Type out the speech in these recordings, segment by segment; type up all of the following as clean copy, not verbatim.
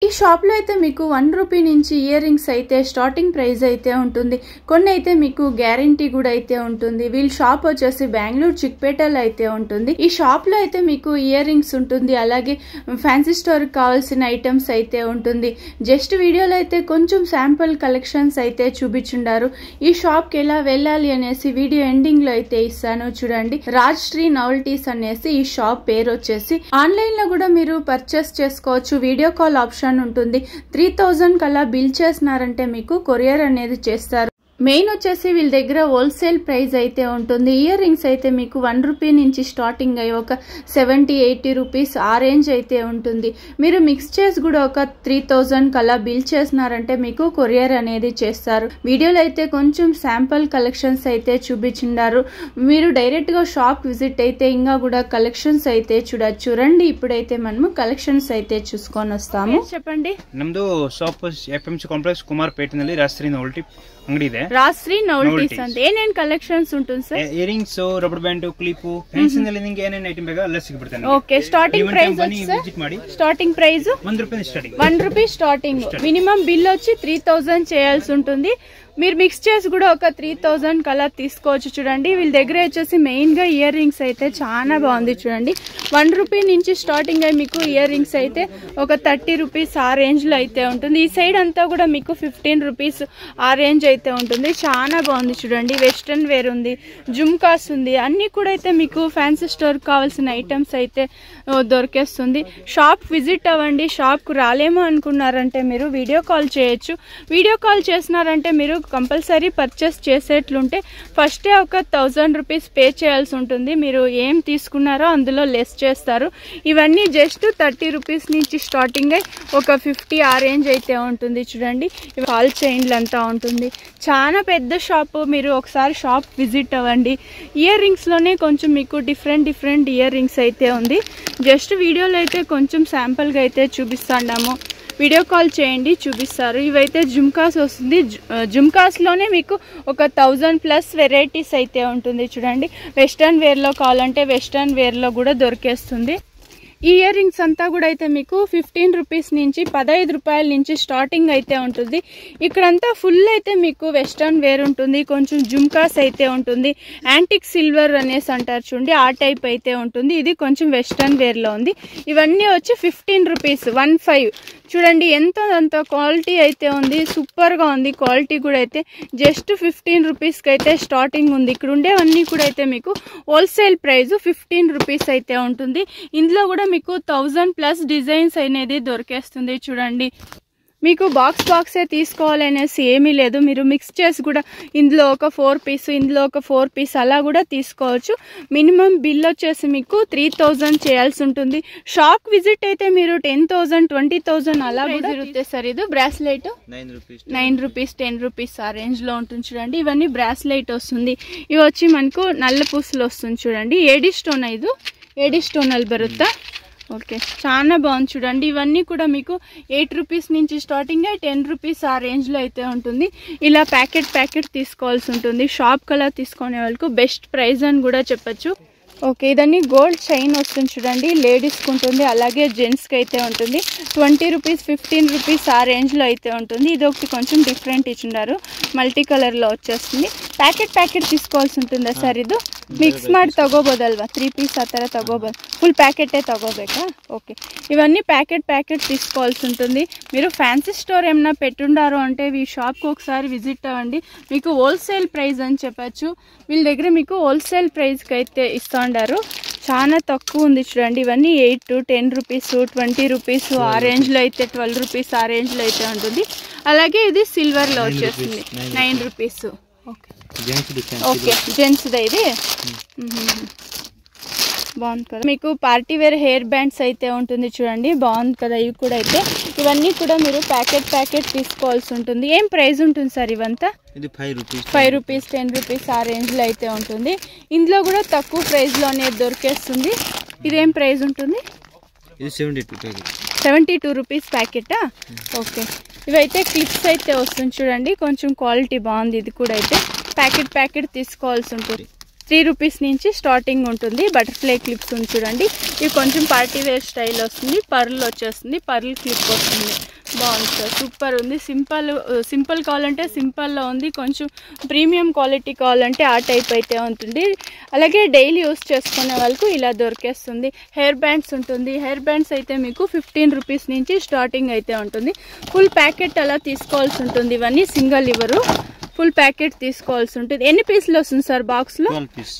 ఈ షాప్ లో అయితే మీకు 1 రూపీ నుంచి ఇయర్ రింగ్స్ అయితే స్టార్టింగ్ ప్రైస్ అయితే ఉంటుంది. కొన్ని అయితే మీకు గ్యారంటీ కూడా అయితే ఉంటుంది. వీళ్ళ షాప్ వచ్చేసి బెంగళూరు చిక్పేటలో అయితే ఉంటుంది. ఈ షాప్ లో అయితే మీకు ఇయర్ రింగ్స్ ఉంటుంది, అలాగే ఫ్యాన్సీ స్టోర్ కి కావాల్సిన ఐటమ్స్ అయితే ఉంటుంది. జస్ట్ వీడియోలో అయితే కొంచెం శాంపుల్ కలెక్షన్స్ అయితే చూపించుండారు. ఈ షాప్ కి ఎలా వెళ్ళాలి అనేసి వీడియో ఎండింగ్ లో అయితే ఇస్తాను చూడండి. రాజ్ శ్రీ నవల్టీస్ అనేసి ఈ షాప్ పేరు వచ్చేసి. ఆన్లైన్ లో కూడా మీరు పర్చేస్ చేసుకోవచ్చు. వీడియో కాల్ ఆప్షన్ ఉంటుంది. 3000 కల్లా బిల్ చేసినారంటే మీకు కొరియర్ అనేది చేస్తారు. మెయిన్ వచ్చేసి వీళ్ళ దగ్గర హోల్సేల్ ప్రైస్ అయితే ఉంటుంది. ఇయర్ రింగ్స్ అయితే మీకు 1 రూపీ నుంచి స్టార్టింగ్ అయ్యి ఒక 70-80 రూపీస్ ఆ రేంజ్ అయితే ఉంటుంది. మీరు మిక్స్ చేసి కూడా ఒక 3000 కల్లా బిల్ చేసినారంటే మీకు కొరియర్ అనేది చేస్తారు. వీడియోలో అయితే కొంచెం శాంపుల్ కలెక్షన్స్ అయితే చూపించుండారు. మీరు డైరెక్ట్ గా షాప్ విజిట్ అయితే ఇంకా కూడా కలెక్షన్స్ అయితే చూడొచ్చు. రండి ఇప్పుడైతే మనము కలెక్షన్స్ అయితే చూసుకొని వస్తాము. చెప్పండి. ನಮ್ದು ಶಾಪ್ FMC ಕಾಂಪ್ಲೆಕ್ಸ್ ಕುಮಾರಪೇಟೆನಲ್ಲಿ ರಾಜಶ್ರೀ ನವಲ್ಟಿ ಅಂಗಡಿ ಇದೆ. ರಾಜಶ್ರೀ ನವಲ್ಟೀಸ್ ಅಂತ ಏನೇನ್ ಕಲೆಕ್ಷನ್ಸ್ ಉಂಟು sir? Earrings, rubber band, clip, fancy ನಲ್ಲಿ ನಿಮಗೆ ಏನೇನ್ ಐಟಮ್ ಬೇಕಾ ಎಲ್ಲ ಸಿಗುತ್ತೆ. ಓಕೆ, ಸ್ಟಾರ್ಟಿಂಗ್ ಪ್ರೈಸ್ ವಿಸಿಟ್ ಮಾಡಿ. Starting price 1 rupee starting. 1 rupee starting. Minimum bill వచ్చి 3000 చేయాల్సి ఉంటుంది. మీరు మిక్స్ చేసి కూడా ఒక 3000 కలా తీసుకోవచ్చు. చూడండి వీళ్ళ దగ్గర వచ్చేసి మెయిన్ గా ఇయర్ రింగ్స్ అయితే చాలా బాగుంది. చూడండి 1 రూపీ నుంచి స్టార్టింగ్ అయ్యి మీకు ఇయర్ రింగ్స్ అయితే ఒక 30 రూపీస్ ఆ రేంజ్ లో అయితే ఉంటుంది. ఈ సైడ్ అంతా కూడా మీకు 15 రూపీస్ ఆ రేంజ్ అయితే ఉంటుంది. చాలా బాగుంది. చూడండి వెస్టర్న్ వేర్ ఉంది, జుమ్కాస్ ఉంది, అన్ని కూడా అయితే మీకు ఫ్యాన్సీ స్టోర్ కావాల్సిన ఐటమ్స్ అయితే దొరికేస్తుంది. షాప్ విజిట్ అవ్వండి. షాప్ కు రాలేమో అనుకున్నారంటే మీరు వీడియో కాల్ చేయొచ్చు. వీడియో కాల్ చేసినారంటే మీరు కంపల్సరీ పర్చేస్ చేసేట్లుంటే ఫస్టే ఒక 1000 రూపీస్ పే చేయాల్సి ఉంటుంది. మీరు ఏం తీసుకున్నారో అందులో లెస్ చేస్తారు. ఇవన్నీ జస్ట్ 30 రూపీస్ నుంచి స్టార్టింగ్ అయ్యి ఒక 50 ఆ రేంజ్ అయితే ఉంటుంది. చూడండి కాల్ చైన్లు అంతా ఉంటుంది. చాలా పెద్ద షాప్. మీరు ఒకసారి షాప్ విజిట్ అవ్వండి. ఇయర్ రింగ్స్ లోనే కొంచెం మీకు డిఫరెంట్ ఇయర్ రింగ్స్ అయితే ఉంది. జస్ట్ వీడియోలో అయితే కొంచెం శాంపుల్ గా అయితే చూపిస్తాము. వీడియో కాల్ చేయండి, చూపిస్తారు. ఇవైతే జుమ్కాస్ వస్తుంది. జుమ్కాస్ లోనే మీకు ఒక 1000+ వెరైటీస్ అయితే ఉంటుంది. చూడండి వెస్టర్న్ వేర్ లో కావాలంటే వెస్టర్న్ వేర్ లో కూడా దొరికేస్తుంది. ఈ ఇయర్ రింగ్స్ అంతా కూడా అయితే మీకు 15 రూపీస్ నుంచి 15 రూపాయల నుంచి స్టార్టింగ్ అయితే ఉంటుంది. ఇక్కడంతా ఫుల్ అయితే మీకు వెస్టర్న్ వేర్ ఉంటుంది. కొంచెం జుమ్కాస్ అయితే ఉంటుంది. యాంటిక్ సిల్వర్ అనేసి అంటారు చూడండి, ఆ టైప్ అయితే ఉంటుంది. ఇది కొంచెం వెస్టర్న్ వేర్ లో ఉంది. ఇవన్నీ వచ్చి 15 రూపీస్ 15. చూడండి అంత క్వాలిటీ అయితే ఉంది. సూపర్ గా ఉంది. క్వాలిటీ కూడా అయితే జస్ట్ 15 రూపీస్ కి అయితే స్టార్టింగ్ ఉంది. ఇక్కడ ఉండేవన్నీ కూడా అయితే మీకు హోల్సేల్ ప్రైస్ 15 రూపీస్ అయితే ఉంటుంది. ఇందులో కూడా మీకు 1000+ డిజైన్స్ అనేది దొరికేస్తుంది. చూడండి మీకు బాక్సే తీసుకోవాలనేసి ఏమీ లేదు. మీరు మిక్స్ చేసి కూడా ఇందులో ఒక 4 పీస్, ఇందులో ఒక 4 పీస్ అలా కూడా తీసుకోవచ్చు. మినిమం బిల్ వచ్చేసి మీకు 3000 చేయాల్సి ఉంటుంది. షాప్ విజిట్ అయితే మీరు 10,000 20,000 అలా కూడా జరుగుతాయి. సార్ ఇది బ్రాస్లెట్ 9 రూపీస్ 10 రూపీస్ ఆ రేంజ్ లో ఉంటుంది. చూడండి ఇవన్నీ బ్రాస్లెట్ వస్తుంది. ఇవి వచ్చి మనకు నల్ల పూసలు వస్తుంది. చూడండి ఏడి స్టోన్, ఇది ఏడి స్టోన్ ಅಲ್ಲಿ ಬರುತ್ತಾ. ఓకే చాలా బాగుంది. చూడండి ఇవన్నీ కూడా మీకు 8 రూపీస్ నుంచి స్టార్టింగ్ అయ్యి 10 రూపీస్ ఆ రేంజ్ లో అయితే ఉంటుంది. ఇలా ప్యాకెట్ తీసుకోవాల్సి ఉంటుంది. షాప్ కలా తీసుకునే వాళ్ళకు బెస్ట్ ప్రైస్ అని కూడా చెప్పచ్చు. ఓకే ఇదన్నీ గోల్డ్ చైన్ వస్తుంది. చూడండి లేడీస్కి ఉంటుంది, అలాగే జెంట్స్కి అయితే ఉంటుంది. 20 రూపీస్ 15 రూపీస్ ఆ రేంజ్లో అయితే ఉంటుంది. ఇది ఒకటి కొంచెం డిఫరెంట్ ఇచ్చిండారు, మల్టీ కలర్లో వచ్చేస్తుంది. ಪ್ಯಾಕೆಟ್ తీసుకోవాల్సి ఉంటుందా ಸರ್? ಇದು ಮಿಕ್ಸ್ ಮಾಡಿ ತಗೋಬೋದಲ್ವಾ? 3 ಪೀಸ್ ಆ ಥರ ತಗೋಬೋದು, ಫುಲ್ ಪ್ಯಾಕೆಟೇ ತಗೋಬೇಕಾ? ఓకే ఇవన్నీ ప్యాకెట్ తీసుకోవాల్సి ఉంటుంది. మీరు ఫ్యాన్సీ స్టోర్ ఏమైనా పెట్టుండారు అంటే ఈ షాప్కి ఒకసారి విజిట్ అవ్వండి. మీకు హోల్సేల్ ప్రైస్ అని చెప్పచ్చు. వీళ్ళ దగ్గర మీకు హోల్సేల్ ప్రైస్కి అయితే ఇస్తుండారు. చాలా తక్కువ ఉంది. చూడండి ఇవన్నీ 8 to 10 రూపీస్ 20 రూపీస్ ఆ రేంజ్లో అయితే 12 రూపీస్ ఆ రేంజ్లో అయితే ఉంటుంది. అలాగే ఇది సిల్వర్లో వచ్చేస్తుంది 9 రూపీస్. ఓకే జెంట్స్దే ఇది బాగుంది కదా. మీకు పార్టీ వేర్ హెయిర్ బ్యాండ్స్ అయితే ఉంటుంది. చూడండి బాగుంది కదా. ఇవి కూడా అయితే ఇవన్నీ కూడా మీరు ప్యాకెట్ తీసుకోవాల్సి ఉంటుంది. ఏం ప్రైస్ ఉంటుంది సార్ ఇవంతా? 5 రూపీస్ 10 రూపీస్ ఆ రేంజ్లో అయితే ఉంటుంది. ఇందులో కూడా తక్కువ ప్రైస్లోనే దొరికేస్తుంది. ఇదేం ప్రైస్ ఉంటుంది? 72 రూపీస్ ప్యాకెటా? ఓకే ఇవైతే క్లిప్స్ అయితే వస్తుంది. చూడండి కొంచెం క్వాలిటీ బాగుంది. ఇది కూడా అయితే ప్యాకెట్ తీసుకోవాల్సి ఉంటుంది. 3 రూపీస్ నుంచి స్టార్టింగ్ ఉంటుంది. బటర్ఫ్లై క్లిప్స్ ఉంది చూడండి. ఇవి కొంచెం పార్టీ వేర్ స్టైల్ వస్తుంది. పర్ల్ వచ్చేస్తుంది, పర్ల్ క్లిప్ వస్తుంది. బాగుంది సార్, సూపర్ ఉంది. సింపుల్ కావాలంటే సింపుల్లో ఉంది, కొంచెం ప్రీమియం క్వాలిటీ కావాలంటే ఆ టైప్ అయితే ఉంటుంది. అలాగే డైలీ యూస్ చేసుకునే వాళ్ళకు ఇలా దొరికేస్తుంది. హెయిర్ బ్యాండ్స్ ఉంటుంది. హెయిర్ బ్యాండ్స్ అయితే మీకు 15 రూపీస్ నుంచి స్టార్టింగ్ అయితే ఉంటుంది. ఫుల్ ప్యాకెట్ అలా తీసుకోవాల్సి ఉంటుంది. ఇవన్నీ సింగిల్ ఇవ్వరు, ఫుల్ ప్యాకెట్ తీసుకోవాల్సి ఉంటుంది. ఎన్ని పీసులు వస్తుంది సార్ బాక్స్లో?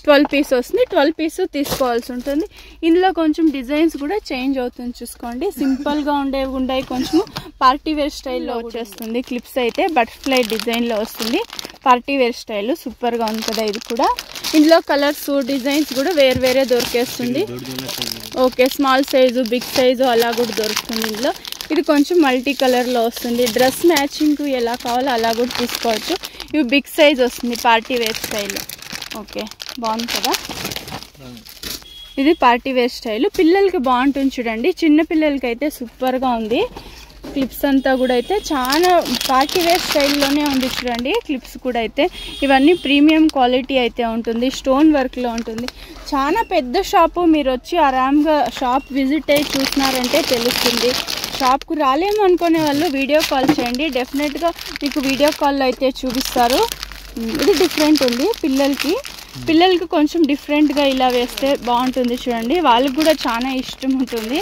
12 పీస్ వస్తుంది. 12 పీస్ తీసుకోవాల్సి ఉంటుంది. ఇందులో కొంచెం డిజైన్స్ కూడా చేంజ్ అవుతుంది చూసుకోండి. సింపుల్గా ఉండే కొంచెం పార్టీ వేర్ స్టైల్లో వచ్చేస్తుంది. క్లిప్స్ అయితే బటర్ఫ్లై డిజైన్లో వస్తుంది. పార్టీ వేర్ స్టైల్ సూపర్గా ఉంది కదా ఇది కూడా. ఇందులో కలర్స్ డిజైన్స్ కూడా వేరే దొరికేస్తుంది. Okay, small size big size అలా కూడా దొరుకుతుంది ఇందులో. ఇది కొంచెం మల్టీ కలర్లో వస్తుంది. డ్రెస్ మ్యాచింగ్ ఎలా కావాలో అలా కూడా తీసుకోవచ్చు. ఇవి బిగ్ సైజ్ వస్తుంది పార్టీ వేర్ స్టైల్. ఓకే, బాగుంది కదా. ఇది పార్టీ వేర్ స్టైల్, పిల్లలకి బాగుంటుంది చూడండి. చిన్న పిల్లలకి అయితే సూపర్గా ఉంది. క్లిప్స్ అంతా కూడా అయితే చాలా పార్టీ వేర్ స్టైల్లోనే ఉంది చూడండి. క్లిప్స్ కూడా అయితే ఇవన్నీ ప్రీమియం క్వాలిటీ అయితే ఉంటుంది. స్టోన్ వర్క్లో ఉంటుంది. చాలా పెద్ద షాపు. మీరు వచ్చి ఆరామ్గా షాప్ విజిట్ అయ్యి చూసినారంటే తెలుస్తుంది. షాప్కు రాలేము అనుకునే వాళ్ళు వీడియో కాల్ చేయండి, డెఫినెట్గా మీకు వీడియో కాల్లో అయితే చూపిస్తారు. ఇది డిఫరెంట్ ఉంది. పిల్లలకి కొంచెం డిఫరెంట్గా ఇలా వేస్తే బాగుంటుంది చూడండి. వాళ్ళకి కూడా చాలా ఇష్టం ఉంటుంది.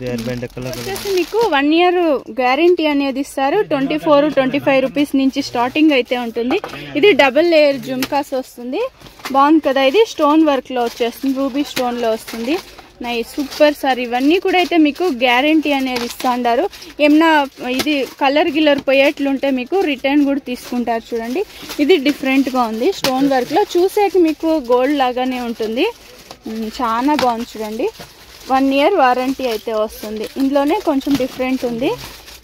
వచ్చేసి మీకు 1 year గ్యారంటీ అనేది ఇస్తారు. 24-25 రూపీస్ నుంచి స్టార్టింగ్ అయితే ఉంటుంది. ఇది డబుల్ లేయర్ జుమ్కాస్ వస్తుంది. బాగుంది కదా. ఇది స్టోన్ వర్క్లో వచ్చేస్తుంది, రూబీ స్టోన్లో వస్తుంది. Nice, super sir. ఇవన్నీ కూడా అయితే మీకు గ్యారంటీ అనేది ఇస్తాండారు. ఏమన్నా ఇది కలర్ పోయేట్లుంటే మీకు రిటర్న్ కూడా తీసుకుంటారు చూడండి. ఇది డిఫరెంట్గా ఉంది. స్టోన్ వర్క్లో చూసేకి మీకు గోల్డ్ లాగానే ఉంటుంది. చాలా బాగుంది చూడండి. 1 year వారంటీ అయితే వస్తుంది. ఇందులోనే కొంచెం డిఫరెంట్ ఉంది.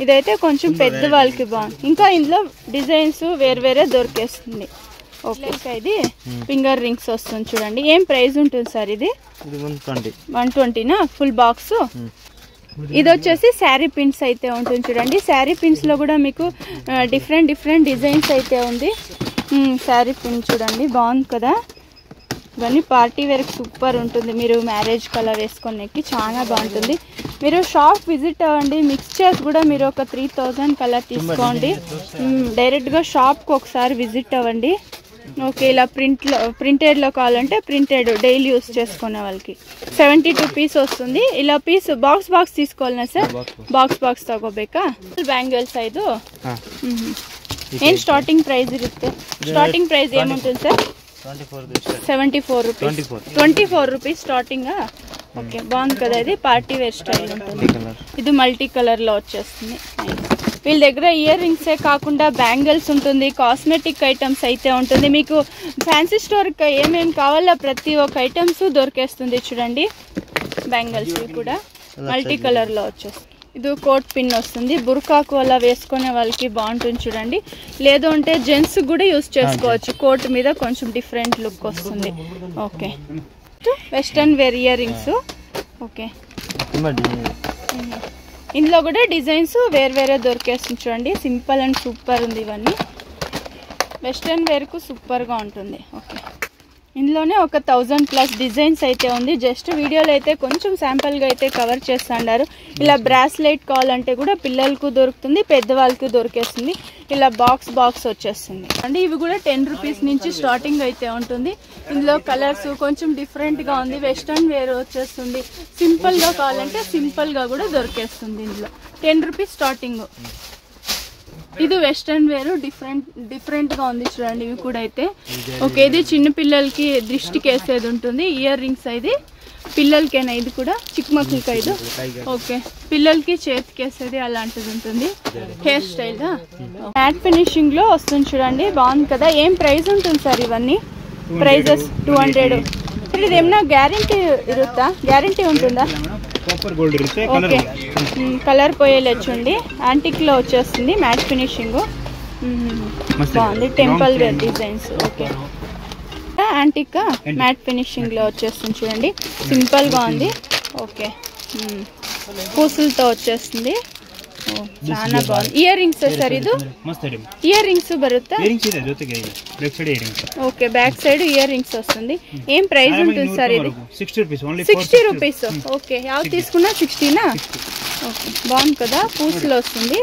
ఇదైతే కొంచెం పెద్ద వాళ్ళకి బాగుంది. ఇంకా ఇందులో డిజైన్స్ వేరే దొరికేస్తుంది. ఓకే, ఇది ఫింగర్ రింగ్స్ వస్తుంది చూడండి. ఏం ప్రైస్ ఉంటుంది సార్ ఇది? 120నా ఫుల్ బాక్స్? ఇది వచ్చేసి శారీ పిన్స్ అయితే ఉంటుంది చూడండి. శారీ పిన్స్లో కూడా మీకు డిఫరెంట్ డిజైన్స్ అయితే ఉంది. శారీ పిన్ చూడండి, బాగుంది కదా. ఇవన్నీ పార్టీ వేర్కి సూపర్ ఉంటుంది. మీరు మ్యారేజ్ కలా వేసుకునేకి చాలా బాగుంటుంది. మీరు షాప్ విజిట్ అవ్వండి. మిక్స్చర్స్ కూడా మీరు ఒక 3000 కలా తీసుకోండి. డైరెక్ట్గా షాప్కి ఒకసారి విజిట్ అవ్వండి. ఓకే, ఇలా ప్రింటెడ్లో కావాలంటే ప్రింటెడ్ డైలీ యూస్ చేసుకునే వాళ్ళకి 72 పీస్ వస్తుంది. ఇలా పీస్ బాక్స్ తీసుకోవాలన్నా సార్? ಬಾಕ್ಸ್ ತಗೋಬೇಕಾ? ಬ್ಯಾಂಗಲ್ಸ್ ಇದು ಏನು ಸ್ಟಾರ್ಟಿಂಗ್ ಪ್ರೈಸ್ ಇರುತ್ತೆ? ಸ್ಟಾರ್ಟಿಂಗ್ ಪ್ರೈಸ್ ಏನುಂಟು sir? 74 rupees. 24 rupees starting. Okay, బాగుంది కదా. ఇది పార్టీ వేర్ స్టైల్ ఉంటుంది. ఇది మల్టీ కలర్లో వచ్చేస్తుంది. వీళ్ళ దగ్గర ఇయర్ రింగ్సే కాకుండా బ్యాంగిల్స్ ఉంటుంది, కాస్మెటిక్ ఐటమ్స్ అయితే ఉంటుంది. మీకు ఫ్యాన్సీ స్టోర్కి ఏమేమి కావాలో ప్రతి ఒక్క ఐటమ్స్ దొరికేస్తుంది చూడండి. బ్యాంగిల్స్ కూడా మల్టీ కలర్లో వచ్చేస్తుంది. ఇది కోట్ పిన్ వస్తుంది. బుర్కాకు అలా వేసుకునే వాళ్ళకి బాగుంటుంది చూడండి. లేదు అంటే జెంట్స్ కూడా యూస్ చేసుకోవచ్చు. కోట్ మీద కొంచెం డిఫరెంట్ లుక్ వస్తుంది. Okay, western wear earrings. Okay, ఇందులో కూడా డిజైన్స్ వేరే దొరికేస్తుంది చూడండి. సింపుల్ అండ్ సూపర్ ఉంది. ఇవన్నీ వెస్టర్న్ వేర్కు సూపర్గా ఉంటుంది. ఓకే, ఇందులోనే ఒక 1000+ డిజైన్స్ అయితే ఉంది. జస్ట్ వీడియోలో అయితే కొంచెం శాంపుల్గా అయితే కవర్ చేస్తున్నారు. ఇలా బ్రాస్లెట్ కావాలంటే కూడా పిల్లలకు దొరుకుతుంది, పెద్దవాళ్ళకి దొరికేస్తుంది. ఇలా బాక్స్ వచ్చేస్తుంది అండి. ఇవి కూడా 10 రూపీస్ నుంచి స్టార్టింగ్ అయితే ఉంటుంది. ఇందులో కలర్స్ కొంచెం డిఫరెంట్గా ఉంది. వెస్టర్న్ వేర్ వచ్చేస్తుంది. సింపుల్గా కావాలంటే సింపుల్గా కూడా దొరికేస్తుంది. ఇందులో 10 రూపీస్ స్టార్టింగ్. ఇది వెస్టర్న్ వేర్ డిఫరెంట్గా ఉంది చూడండి. ఇవి కూడా అయితే ఓకే. ఇది చిన్న పిల్లలకి దృష్టికి వేసేది ఉంటుంది. ఇయర్ రింగ్స్ ఇది పిల్లలకేనా? ఇది కూడా చిక్కుమక్కలకి ఇది. ఓకే, పిల్లలకి చేతికి వేసేది అలాంటిది ఉంటుంది. హెయిర్ స్టైల్ మ్యాట్ ఫినిషింగ్ లో వస్తుంది చూడండి. బాగుంది కదా. ఏం ప్రైస్ ఉంటుంది సార్ ఇవన్నీ? ప్రైజెస్ 200. ఇది ఏమన్నా గ్యారంటీ ఇరుత్తా? గ్యారంటీ ఉంటుందా? ఓకే, కలర్ పోయేలేచండి. యాంటిక్ లో వచ్చేస్తుంది. మ్యాట్ ఫినిషింగ్ బాగుంది. Temple wear designs. Okay, antique matte finishing లో వచ్చేస్తుంది చూడండి. సింపుల్ గా ఉంది. ఓకే, పూసులతో వచ్చేస్తుంది. చాలా బాగుంది. ఇయర్ రింగ్స్ సార్ ఇది? ఇయర్ రింగ్స్ బరుత్తా? Okay, back side ear rings వస్తుంది. ఏం ప్రైస్ ఉంటుంది సార్ ఇది? 60 రూపీస్. ఓకే, యావ్ తీసుకున్నా 60నా? ఓకే బాగుంది కదా, పూసలు వస్తుంది,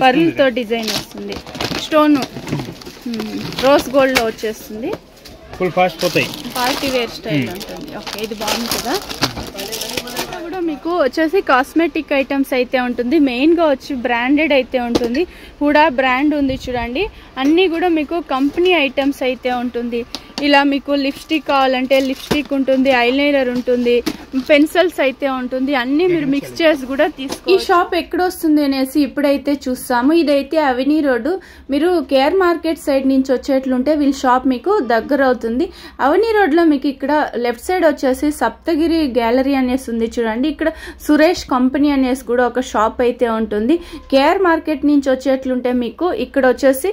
పర్ల్తో డిజైన్ వస్తుంది, స్టోన్ రోజ్ గోల్డ్ లో వచ్చేస్తుంది, ఫుల్ ఫాస్ట్ పోతాయి, పార్టీ వేర్ స్టైల్ ఉంటుంది. ఓకే ఇది బాగుంది కదా. కూడా మీకు వచ్చేసి కాస్మెటిక్ ఐటమ్స్ అయితే ఉంటుంది, మెయిన్గా వచ్చి బ్రాండెడ్ అయితే ఉంటుంది, కూడా బ్రాండ్ ఉంది చూడండి, అన్నీ కూడా మీకు కంపెనీ ఐటమ్స్ అయితే ఉంటుంది. ఇలా మీకు లిప్స్టిక్ కావాలంటే లిప్స్టిక్ ఉంటుంది, ఐలైనర్ ఉంటుంది, పెన్సిల్స్ అయితే ఉంటుంది, అన్నీ మీరు మిక్స్ చేసి కూడా తీసుకో. ఈ షాప్ ఎక్కడ వస్తుంది అనేసి ఇప్పుడైతే చూస్తాము. ఇదైతే అవెనీ రోడ్డు, మీరు కేర్ మార్కెట్ సైడ్ నుంచి వచ్చేట్లుంటే వీళ్ళ షాప్ మీకు దగ్గర అవుతుంది. అవెనీ రోడ్లో మీకు ఇక్కడ లెఫ్ట్ సైడ్ వచ్చేసి సప్తగిరి గ్యాలరీ అనేసి ఉంది చూడండి, ఇక్కడ సురేష్ కంపెనీ అనేసి కూడా ఒక షాప్ అయితే ఉంటుంది. కేర్ మార్కెట్ నుంచి వచ్చేట్లుంటే మీకు ఇక్కడ వచ్చేసి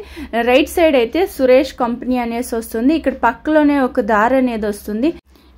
రైట్ సైడ్ అయితే సురేష్ కంపెనీ అనేసి వస్తుంది, ఇక్కడ పక్కలోనే ఒక దారి అనేది వస్తుంది.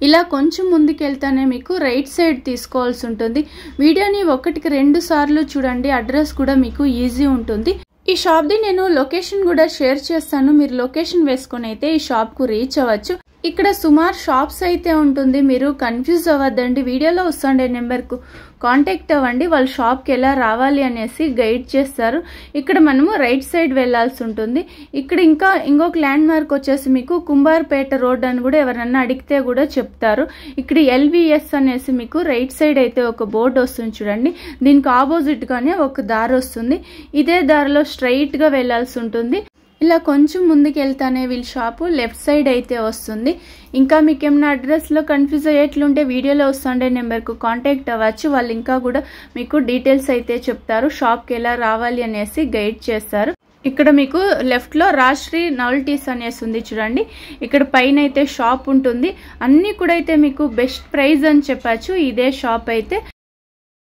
ఇలా కొంచెం ముందుకెళ్తానే మీకు రైట్ సైడ్ తీసుకోవాల్సి ఉంటుంది. వీడియోని 1-2 సార్లు చూడండి, అడ్రస్ కూడా మీకు ఈజీ ఉంటుంది. ఈ షాప్ది నేను లొకేషన్ కూడా షేర్ చేస్తాను, మీరు లొకేషన్ వేసుకొని అయితే ఈ షాప్కు రీచ్ అవ్వచ్చు. ఇక్కడ సుమారు షాప్స్ అయితే ఉంటుంది, మీరు కన్ఫ్యూజ్ అవ్వద్దండి, వీడియోలో వస్తుండే నెంబర్కు కాంటాక్ట్ అవ్వండి, వాళ్ళ షాప్కి ఎలా రావాలి అనేసి గైడ్ చేస్తారు. ఇక్కడ మనము రైట్ సైడ్ వెళ్లాల్సి ఉంటుంది. ఇక్కడ ఇంకా ఇంకొక ల్యాండ్ మార్క్ వచ్చేసి మీకు కుంబార్పేట రోడ్ అని కూడా ఎవరన్నా అడిగితే కూడా చెప్తారు. ఇక్కడ LVS అనేసి మీకు రైట్ సైడ్ అయితే ఒక బోర్డు వస్తుంది చూడండి, దీనికి ఆపోజిట్ గానే ఒక దారి వస్తుంది, ఇదే దారిలో స్ట్రైట్ గా వెళ్లాల్సి ఉంటుంది. ఇలా కొంచెం ముందుకు వెళ్తానే వీళ్ళ షాపు లెఫ్ట్ సైడ్ అయితే వస్తుంది. ఇంకా మీకు ఏమైనా అడ్రస్లో కన్ఫ్యూజ్ అయ్యేట్లుంటే వీడియోలో వస్తుండే నెంబర్కు కాంటాక్ట్ అవ్వచ్చు, వాళ్ళు ఇంకా కూడా మీకు డీటెయిల్స్ అయితే చెప్తారు, షాప్కి ఎలా రావాలి అనేసి గైడ్ చేస్తారు. ఇక్కడ మీకు లెఫ్ట్ లో రాశ్రీ నవల్టీస్ అనేసి ఉంది చూడండి, ఇక్కడ పైన అయితే షాప్ ఉంటుంది, అన్ని కూడా అయితే మీకు బెస్ట్ ప్రైస్ అని చెప్పచ్చు. ఇదే షాప్ అయితే